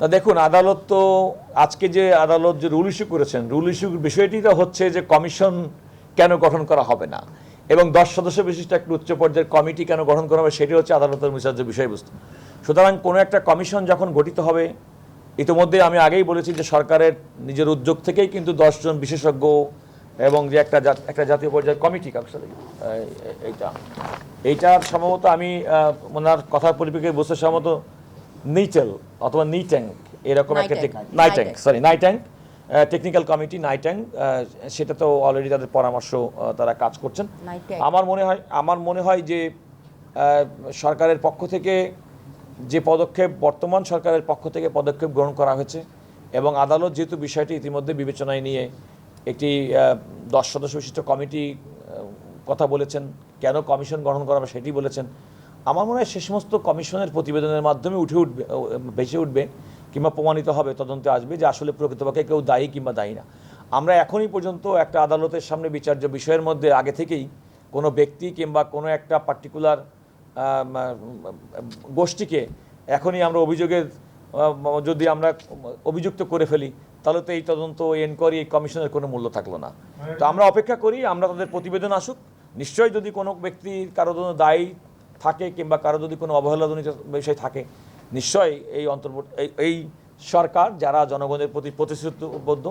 না দেখুন, আদালত তো আজকে যে আদালত যে রুল ইস্যু করেছেন, রুল ইস্যুর বিষয়টি তো হচ্ছে যে কমিশন কেন গঠন করা হবে না এবং 10 সদস্য বিশিষ্ট একটা উচ্চ পর্যায়ের কমিটি কেন গঠন করা হবে সেটি হচ্ছে আদালতের বিচার্য বিষয়বস্তু। সুতরাং কোনো একটা কমিশন যখন গঠিত হবে, ইতিমধ্যে আমি আগেই বলেছি যে সরকারের নিজের উদ্যোগ থেকেই কিন্তু 10 জন বিশেষজ্ঞ এবং যে একটা জাতীয় পর্যায়ের কমিটি এইটার সম্ভবত আমি ওনার কথার পরিপ্রেক্ষিতে বলতে সম্ভবত নিটেল অথবা নিট্যাং এরকম একটা নাইট্যাং টেকনিক্যাল কমিটি নাইট্যাং, সেটা তো অলরেডি তাদের পরামর্শ তারা কাজ করছেন। আমার মনে হয় যে সরকারের পক্ষ থেকে যে পদক্ষেপ, বর্তমান সরকারের পক্ষ থেকে পদক্ষেপ গ্রহণ করা হয়েছে এবং আদালত যেহেতু বিষয়টি ইতিমধ্যে বিবেচনায় নিয়ে একটি 10 সদস্য বিশিষ্ট কমিটি কথা বলেছেন, কেন কমিশন গঠন করা হবে সেটি বলেছেন। আমার মনে হয় সে সমস্ত কমিশনের প্রতিবেদনের মাধ্যমে ভেসে উঠবে কিংবা প্রমাণিত হবে, তদন্তে আসবে যে আসলে প্রকৃতপক্ষে কেউ দায়ী কিংবা দায়ী না। আমরা এখনই পর্যন্ত একটা আদালতের সামনে বিচার্য বিষয়ের মধ্যে আগে থেকেই কোনো ব্যক্তি কিংবা কোনো একটা পার্টিকুলার গোষ্ঠীকে এখনই আমরা যদি আমরা অভিযুক্ত করে ফেলি, তাহলে তো এই তদন্ত, এনকোয়ারি, এই কমিশনের কোনো মূল্য থাকলো না। তো আমরা অপেক্ষা করি, আমরা তাদের প্রতিবেদন আসুক। নিশ্চয়ই যদি কোনো ব্যক্তির কারো জন্য দায়ী থাকে কিংবা কারো যদি কোনো অবহেলাজনিত বিষয় থাকে, নিশ্চয়ই এই সরকার যারা জনগণের প্রতি প্রতিশ্রুতিবদ্ধ